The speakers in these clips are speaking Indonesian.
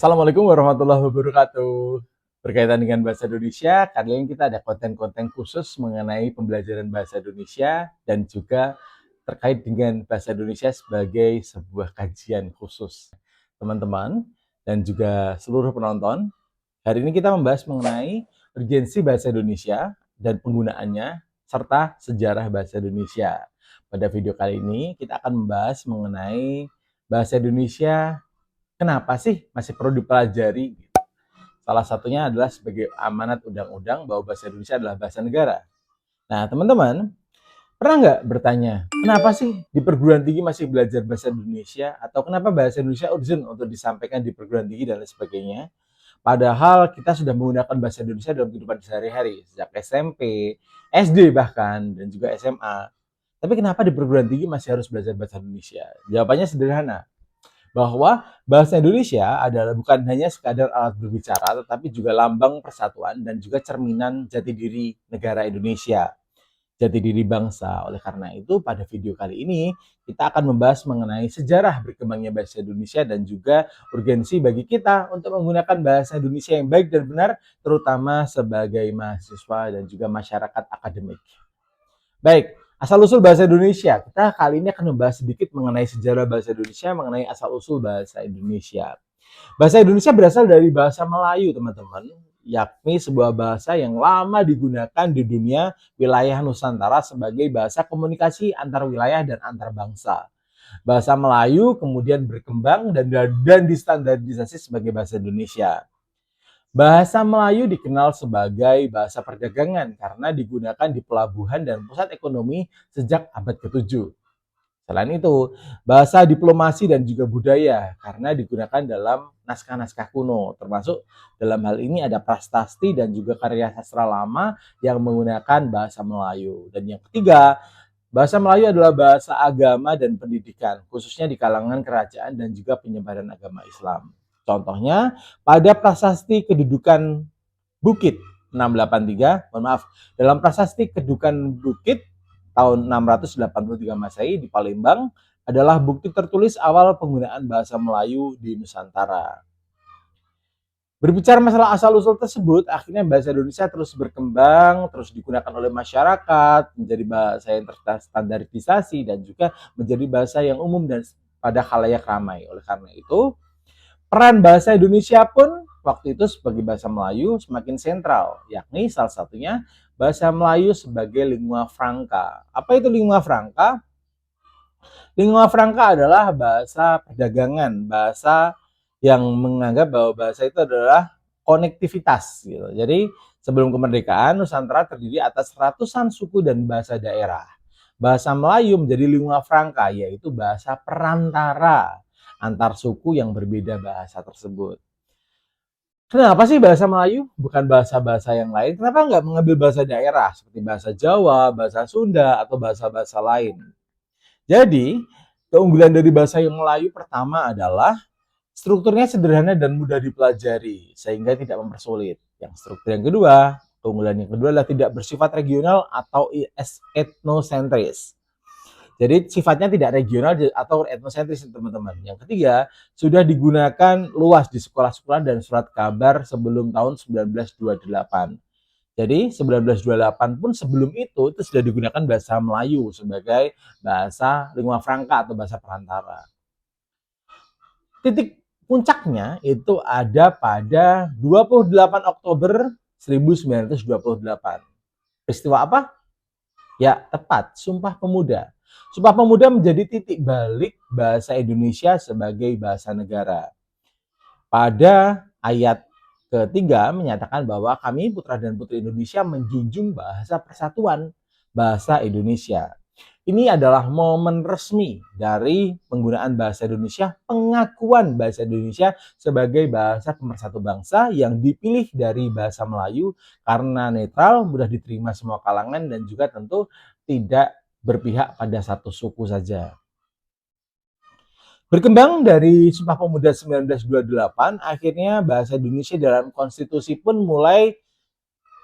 Assalamualaikum warahmatullahi wabarakatuh. Berkaitan dengan bahasa Indonesia, kali ini kita ada konten-konten khusus mengenai pembelajaran bahasa Indonesia dan juga terkait dengan bahasa Indonesia sebagai sebuah kajian khusus. Teman-teman dan juga seluruh penonton, hari ini kita membahas mengenai urgensi bahasa Indonesia dan penggunaannya serta sejarah bahasa Indonesia. Pada video kali ini kita akan membahas mengenai bahasa Indonesia. Kenapa sih masih perlu dipelajari? Salah satunya adalah sebagai amanat undang-undang bahwa bahasa Indonesia adalah bahasa negara. Nah, teman-teman, pernah nggak bertanya, kenapa sih di perguruan tinggi masih belajar bahasa Indonesia? Atau kenapa bahasa Indonesia urgent untuk disampaikan di perguruan tinggi dan lain sebagainya? Padahal kita sudah menggunakan bahasa Indonesia dalam kehidupan sehari-hari, sejak SMP, SD bahkan, dan juga SMA. Tapi kenapa di perguruan tinggi masih harus belajar bahasa Indonesia? Jawabannya sederhana, bahwa bahasa Indonesia adalah bukan hanya sekadar alat berbicara, tetapi juga lambang persatuan dan juga cerminan jati diri negara Indonesia, jati diri bangsa. Oleh karena itu, pada video kali ini, kita akan membahas mengenai sejarah berkembangnya bahasa Indonesia dan juga urgensi bagi kita untuk menggunakan bahasa Indonesia yang baik dan benar, terutama sebagai mahasiswa dan juga masyarakat akademik. Baik, asal-usul bahasa Indonesia. Kita kali ini akan membahas sedikit mengenai sejarah bahasa Indonesia, mengenai asal-usul bahasa Indonesia. Bahasa Indonesia berasal dari bahasa Melayu, teman-teman, yakni sebuah bahasa yang lama digunakan di dunia wilayah Nusantara sebagai bahasa komunikasi antar wilayah dan antar bangsa. Bahasa Melayu kemudian berkembang dan distandarisasi sebagai bahasa Indonesia. Bahasa Melayu dikenal sebagai bahasa perdagangan karena digunakan di pelabuhan dan pusat ekonomi sejak abad ke-7. Selain itu, bahasa diplomasi dan juga budaya karena digunakan dalam naskah-naskah kuno, termasuk dalam hal ini ada prasasti dan juga karya sastra lama yang menggunakan bahasa Melayu. Dan yang ketiga, bahasa Melayu adalah bahasa agama dan pendidikan, khususnya di kalangan kerajaan dan juga penyebaran agama Islam. Contohnya, pada prasasti kedudukan Bukit 683, mohon maaf, dalam prasasti kedudukan Bukit tahun 683 Masehi di Palembang adalah bukti tertulis awal penggunaan bahasa Melayu di Nusantara. Berbicara masalah asal-usul tersebut, akhirnya bahasa Indonesia terus berkembang, terus digunakan oleh masyarakat, menjadi bahasa yang terstandarisasi dan juga menjadi bahasa yang umum dan pada khalayak ramai. Oleh karena itu, peran bahasa Indonesia pun waktu itu sebagai bahasa Melayu semakin sentral, yakni salah satunya bahasa Melayu sebagai lingua franca. Apa itu lingua franca? Lingua franca adalah bahasa perdagangan, bahasa yang menganggap bahwa bahasa itu adalah konektivitas gitu. Jadi sebelum kemerdekaan Nusantara terdiri atas ratusan suku dan bahasa daerah. Bahasa Melayu menjadi lingua franca, yaitu bahasa perantara antar suku yang berbeda bahasa tersebut. Kenapa sih bahasa Melayu bukan bahasa-bahasa yang lain? Kenapa nggak mengambil bahasa daerah seperti bahasa Jawa, bahasa Sunda, atau bahasa-bahasa lain? Jadi, keunggulan dari bahasa yang Melayu pertama adalah strukturnya sederhana dan mudah dipelajari, sehingga tidak mempersulit. Yang struktur yang kedua, keunggulan yang kedua adalah tidak bersifat regional atau etnosentris. Jadi sifatnya tidak regional atau etnosentris, teman-teman. Yang ketiga, sudah digunakan luas di sekolah-sekolah dan surat kabar sebelum tahun 1928. Jadi 1928 pun sebelum itu sudah digunakan bahasa Melayu sebagai bahasa lingua franca atau bahasa perantara. Titik puncaknya itu ada pada 28 Oktober 1928. Peristiwa apa? Ya, tepat, Sumpah Pemuda. Sumpah Pemuda menjadi titik balik bahasa Indonesia sebagai bahasa negara. Pada ayat ketiga menyatakan bahwa kami putra dan putri Indonesia menjunjung bahasa persatuan, bahasa Indonesia. Ini adalah momen resmi dari penggunaan bahasa Indonesia, pengakuan bahasa Indonesia sebagai bahasa pemersatu bangsa yang dipilih dari bahasa Melayu karena netral, mudah diterima semua kalangan, dan juga tentu tidak berpihak pada satu suku saja. Berkembang dari Sumpah Pemuda 1928, akhirnya bahasa Indonesia dalam konstitusi pun mulai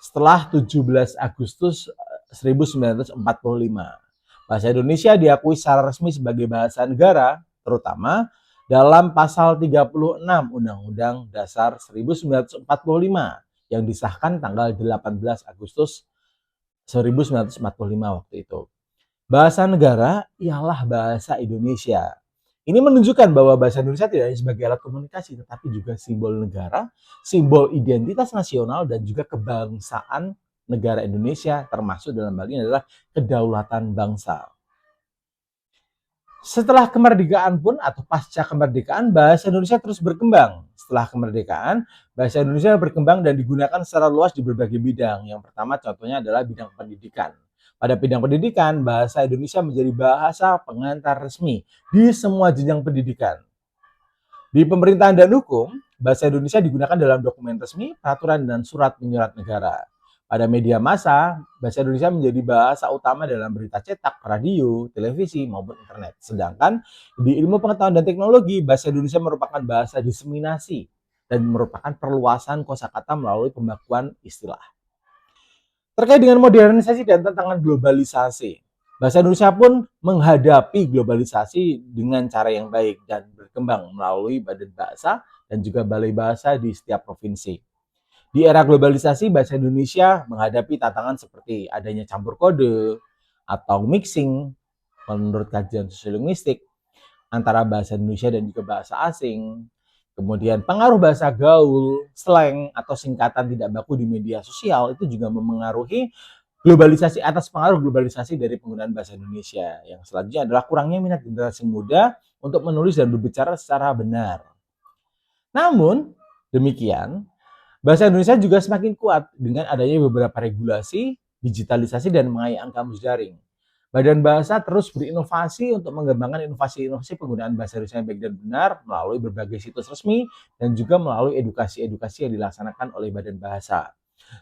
setelah 17 Agustus 1945. Bahasa Indonesia diakui secara resmi sebagai bahasa negara, terutama dalam pasal 36 Undang-Undang Dasar 1945 yang disahkan tanggal 18 Agustus 1945 waktu itu. Bahasa negara ialah bahasa Indonesia. Ini menunjukkan bahwa bahasa Indonesia tidak hanya sebagai alat komunikasi, tetapi juga simbol negara, simbol identitas nasional, dan juga kebangsaan negara Indonesia, termasuk dalam hal ini adalah kedaulatan bangsa. Setelah kemerdekaan pun atau pasca kemerdekaan, bahasa Indonesia terus berkembang. Setelah kemerdekaan, bahasa Indonesia berkembang dan digunakan secara luas di berbagai bidang. Yang pertama contohnya adalah bidang pendidikan. Pada bidang pendidikan, bahasa Indonesia menjadi bahasa pengantar resmi di semua jenjang pendidikan. Di pemerintahan dan hukum, bahasa Indonesia digunakan dalam dokumen resmi, peraturan, dan surat menyurat negara. Pada media massa, bahasa Indonesia menjadi bahasa utama dalam berita cetak, radio, televisi, maupun internet. Sedangkan di ilmu pengetahuan dan teknologi, bahasa Indonesia merupakan bahasa diseminasi dan merupakan perluasan kosakata melalui pembakuan istilah. Terkait dengan modernisasi dan tantangan globalisasi, bahasa Indonesia pun menghadapi globalisasi dengan cara yang baik dan berkembang melalui badan bahasa dan juga balai bahasa di setiap provinsi. Di era globalisasi, bahasa Indonesia menghadapi tantangan seperti adanya campur kode atau mixing menurut kajian sosiolinguistik antara bahasa Indonesia dan juga bahasa asing. Kemudian pengaruh bahasa gaul, slang, atau singkatan tidak baku di media sosial itu juga memengaruhi globalisasi atas pengaruh globalisasi dari penggunaan bahasa Indonesia. Yang selanjutnya adalah kurangnya minat generasi muda untuk menulis dan berbicara secara benar. Namun, demikian, bahasa Indonesia juga semakin kuat dengan adanya beberapa regulasi, digitalisasi, dan pengayaan kamus daring. Badan Bahasa terus berinovasi untuk mengembangkan inovasi-inovasi penggunaan bahasa Indonesia yang baik dan benar melalui berbagai situs resmi dan juga melalui edukasi-edukasi yang dilaksanakan oleh Badan Bahasa.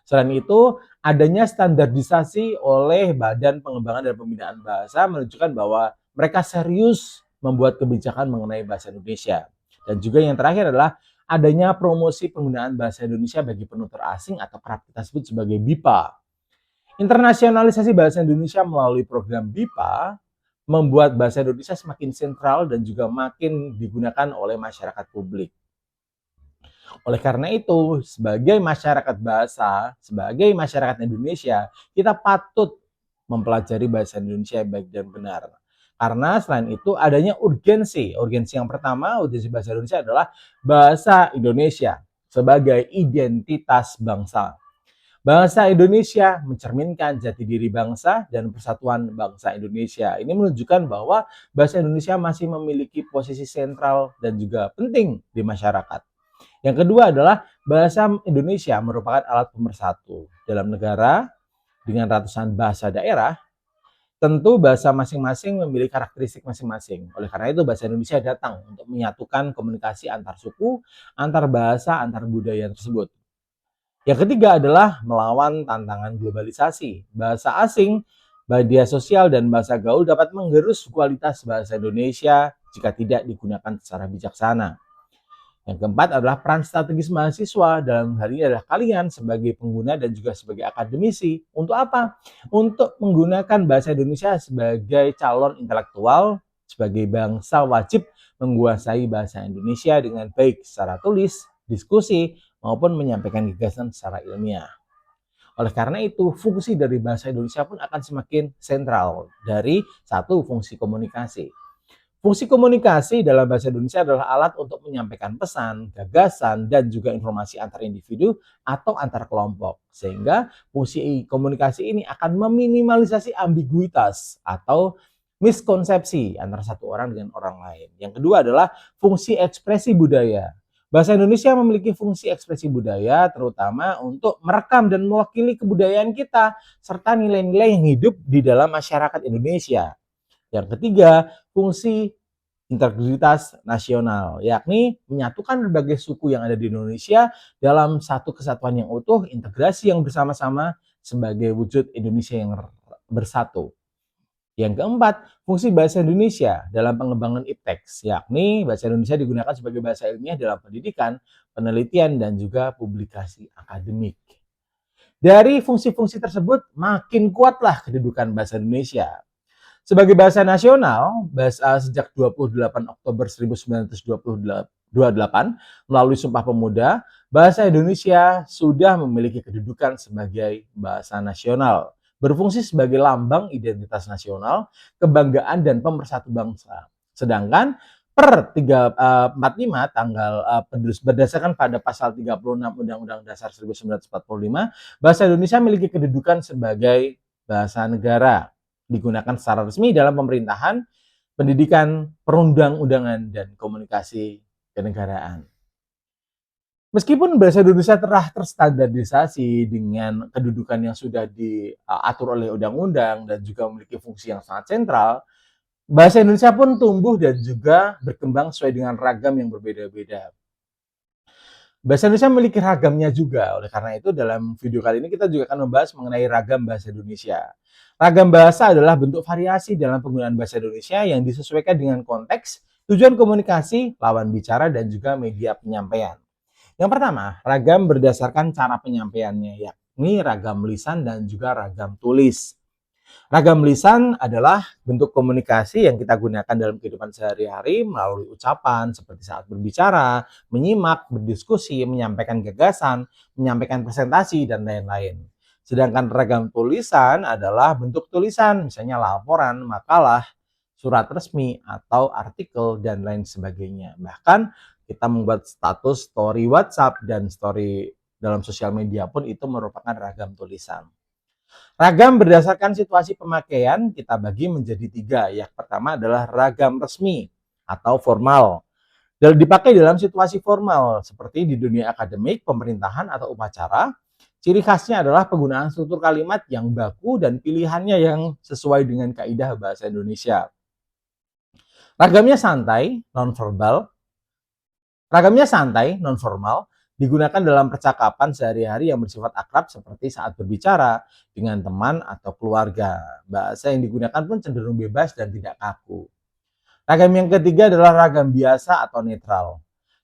Selain itu, adanya standarisasi oleh Badan Pengembangan dan Pembinaan Bahasa menunjukkan bahwa mereka serius membuat kebijakan mengenai bahasa Indonesia. Dan juga yang terakhir adalah adanya promosi penggunaan bahasa Indonesia bagi penutur asing atau kerap kita sebut sebagai BIPA. Internasionalisasi bahasa Indonesia melalui program BIPA membuat bahasa Indonesia semakin sentral dan juga makin digunakan oleh masyarakat publik. Oleh karena itu, sebagai masyarakat bahasa, sebagai masyarakat Indonesia, kita patut mempelajari bahasa Indonesia yang baik dan benar. Karena selain itu adanya urgensi. Urgensi yang pertama, urgensi bahasa Indonesia adalah bahasa Indonesia sebagai identitas bangsa. Bahasa Indonesia mencerminkan jati diri bangsa dan persatuan bangsa Indonesia. Ini menunjukkan bahwa bahasa Indonesia masih memiliki posisi sentral dan juga penting di masyarakat. Yang kedua adalah bahasa Indonesia merupakan alat pemersatu dalam negara dengan ratusan bahasa daerah. Tentu bahasa masing-masing memiliki karakteristik masing-masing. Oleh karena itu bahasa Indonesia datang untuk menyatukan komunikasi antar suku, antar bahasa, antar budaya tersebut. Yang ketiga adalah melawan tantangan globalisasi. Bahasa asing, media sosial, dan bahasa gaul dapat menggerus kualitas bahasa Indonesia jika tidak digunakan secara bijaksana. Yang keempat adalah peran strategis mahasiswa, dalam hal ini adalah kalian sebagai pengguna dan juga sebagai akademisi. Untuk apa? Untuk menggunakan bahasa Indonesia sebagai calon intelektual, sebagai bangsa wajib menguasai bahasa Indonesia dengan baik secara tulis, diskusi, maupun menyampaikan gagasan secara ilmiah. Oleh karena itu, fungsi dari bahasa Indonesia pun akan semakin sentral dari satu fungsi komunikasi. Fungsi komunikasi dalam bahasa Indonesia adalah alat untuk menyampaikan pesan, gagasan, dan juga informasi antar individu atau antar kelompok. Sehingga fungsi komunikasi ini akan meminimalisasi ambiguitas atau miskonsepsi antara satu orang dengan orang lain. Yang kedua adalah fungsi ekspresi budaya. Bahasa Indonesia memiliki fungsi ekspresi budaya terutama untuk merekam dan mewakili kebudayaan kita serta nilai-nilai yang hidup di dalam masyarakat Indonesia. Yang ketiga, fungsi integritas nasional, yakni menyatukan berbagai suku yang ada di Indonesia dalam satu kesatuan yang utuh, integrasi yang bersama-sama sebagai wujud Indonesia yang bersatu. Yang keempat, fungsi bahasa Indonesia dalam pengembangan ipteks, yakni bahasa Indonesia digunakan sebagai bahasa ilmiah dalam pendidikan, penelitian, dan juga publikasi akademik. Dari fungsi-fungsi tersebut, makin kuatlah kedudukan bahasa Indonesia. Sebagai bahasa nasional, sejak 28 Oktober 1928 melalui Sumpah Pemuda, bahasa Indonesia sudah memiliki kedudukan sebagai bahasa nasional, berfungsi sebagai lambang identitas nasional, kebanggaan dan pemersatu bangsa. Sedangkan per 345 tanggal berdasarkan pada pasal 36 Undang-Undang Dasar 1945, bahasa Indonesia memiliki kedudukan sebagai bahasa negara, digunakan secara resmi dalam pemerintahan, pendidikan, perundang-undangan, dan komunikasi kenegaraan. Meskipun bahasa Indonesia telah terstandarisasi dengan kedudukan yang sudah diatur oleh undang-undang dan juga memiliki fungsi yang sangat sentral, bahasa Indonesia pun tumbuh dan juga berkembang sesuai dengan ragam yang berbeda-beda. Bahasa Indonesia memiliki ragamnya juga. Oleh karena itu, dalam video kali ini kita juga akan membahas mengenai ragam bahasa Indonesia. Ragam bahasa adalah bentuk variasi dalam penggunaan bahasa Indonesia yang disesuaikan dengan konteks, tujuan komunikasi, lawan bicara, dan juga media penyampaian. Yang pertama, ragam berdasarkan cara penyampaiannya, yakni ragam lisan dan juga ragam tulis. Ragam lisan adalah bentuk komunikasi yang kita gunakan dalam kehidupan sehari-hari melalui ucapan seperti saat berbicara, menyimak, berdiskusi, menyampaikan gagasan, menyampaikan presentasi, dan lain-lain. Sedangkan ragam tulisan adalah bentuk tulisan, misalnya laporan, makalah, surat resmi, atau artikel, dan lain sebagainya. Bahkan kita membuat status story WhatsApp dan story dalam sosial media pun itu merupakan ragam tulisan. Ragam berdasarkan situasi pemakaian kita bagi menjadi 3. Yang pertama adalah ragam resmi atau formal. Dipakai dalam situasi formal seperti di dunia akademik, pemerintahan, atau upacara. Ciri khasnya adalah penggunaan struktur kalimat yang baku dan pilihannya yang sesuai dengan kaidah bahasa Indonesia. Ragamnya santai, non-formal, digunakan dalam percakapan sehari-hari yang bersifat akrab seperti saat berbicara dengan teman atau keluarga. Bahasa yang digunakan pun cenderung bebas dan tidak kaku. Ragam yang ketiga adalah ragam biasa atau netral.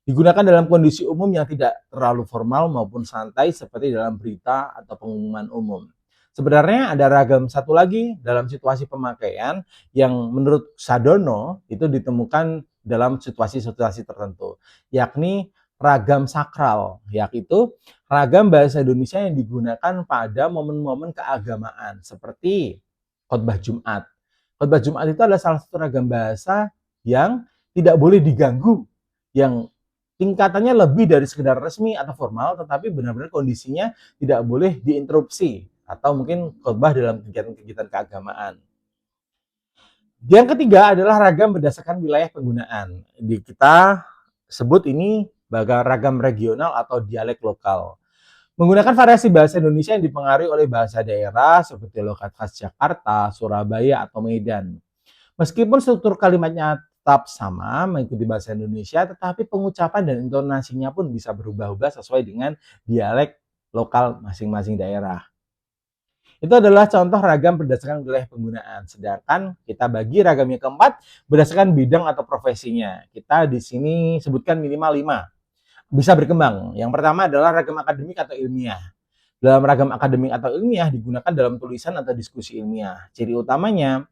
Digunakan dalam kondisi umum yang tidak terlalu formal maupun santai seperti dalam berita atau pengumuman umum. Sebenarnya ada ragam satu lagi dalam situasi pemakaian yang menurut Sadono itu ditemukan dalam situasi-situasi tertentu, yakni ragam sakral, yaitu ragam bahasa Indonesia yang digunakan pada momen-momen keagamaan seperti khotbah Jumat. Khotbah Jumat itu adalah salah satu ragam bahasa yang tidak boleh diganggu, yang tingkatannya lebih dari sekedar resmi atau formal, tetapi benar-benar kondisinya tidak boleh diinterupsi atau mungkin khotbah dalam kegiatan-kegiatan keagamaan. Yang ketiga adalah ragam berdasarkan wilayah penggunaan. Kita sebut ini sebagai ragam regional atau dialek lokal. Menggunakan variasi bahasa Indonesia yang dipengaruhi oleh bahasa daerah seperti logat khas Jakarta, Surabaya, atau Medan. Meskipun struktur kalimatnya tetap sama mengikuti bahasa Indonesia, tetapi pengucapan dan intonasinya pun bisa berubah-ubah sesuai dengan dialek lokal masing-masing daerah. Itu adalah contoh ragam berdasarkan wilayah penggunaan. Sedangkan kita bagi ragam yang keempat berdasarkan bidang atau profesinya. Kita di sini sebutkan minimal 5. Bisa berkembang. Yang pertama adalah ragam akademik atau ilmiah. Dalam ragam akademik atau ilmiah digunakan dalam tulisan atau diskusi ilmiah. Ciri utamanya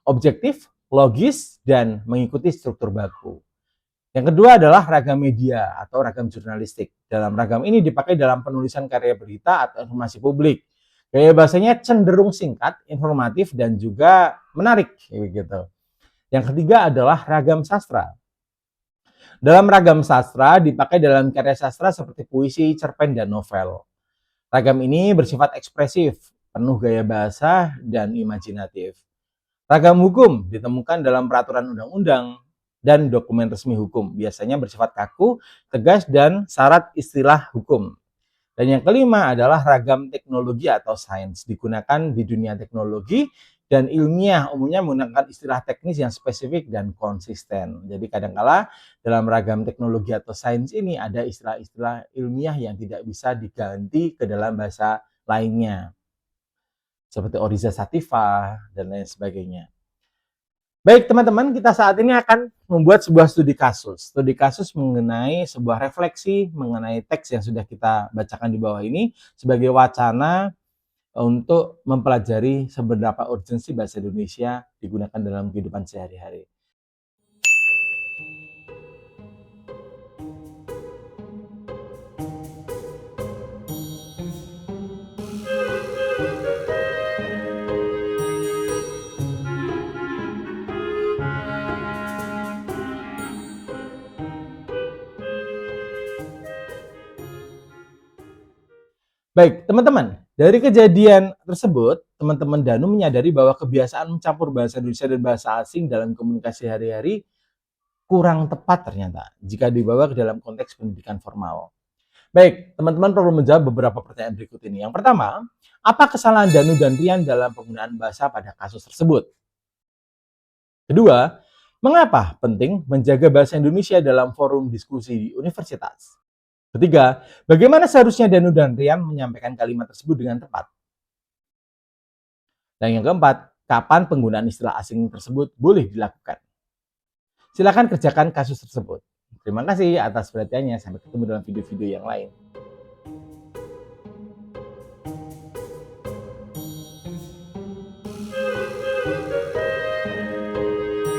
objektif, logis, dan mengikuti struktur baku. Yang kedua adalah ragam media atau ragam jurnalistik. Dalam ragam ini dipakai dalam penulisan karya berita atau informasi publik. Gaya bahasanya cenderung singkat, informatif, dan juga menarik. Gitu. Yang ketiga adalah ragam sastra. Dalam ragam sastra dipakai dalam karya sastra seperti puisi, cerpen, dan novel. Ragam ini bersifat ekspresif, penuh gaya bahasa, dan imajinatif. Ragam hukum ditemukan dalam peraturan undang-undang dan dokumen resmi hukum. Biasanya bersifat kaku, tegas, dan syarat istilah hukum. Dan yang kelima adalah ragam teknologi atau sains. Digunakan di dunia teknologi dan ilmiah, umumnya menggunakan istilah teknis yang spesifik dan konsisten. Jadi kadangkala dalam ragam teknologi atau sains ini ada istilah-istilah ilmiah yang tidak bisa diganti ke dalam bahasa lainnya. Seperti Oriza Sativa dan lain sebagainya. Baik teman-teman, kita saat ini akan membuat sebuah studi kasus. Studi kasus mengenai sebuah refleksi mengenai teks yang sudah kita bacakan di bawah ini sebagai wacana untuk mempelajari seberapa urgensi bahasa Indonesia digunakan dalam kehidupan sehari-hari. Baik, teman-teman, dari kejadian tersebut, teman-teman Danu menyadari bahwa kebiasaan mencampur bahasa Indonesia dan bahasa asing dalam komunikasi hari-hari kurang tepat ternyata jika dibawa ke dalam konteks pendidikan formal. Baik, teman-teman perlu menjawab beberapa pertanyaan berikut ini. Yang pertama, apa kesalahan Danu dan Rian dalam penggunaan bahasa pada kasus tersebut? Kedua, mengapa penting menjaga bahasa Indonesia dalam forum diskusi di universitas? Ketiga, bagaimana seharusnya Danu dan Rian menyampaikan kalimat tersebut dengan tepat? Dan yang keempat, kapan penggunaan istilah asing tersebut boleh dilakukan? Silakan kerjakan kasus tersebut. Terima kasih atas perhatiannya. Sampai ketemu dalam video-video yang lain.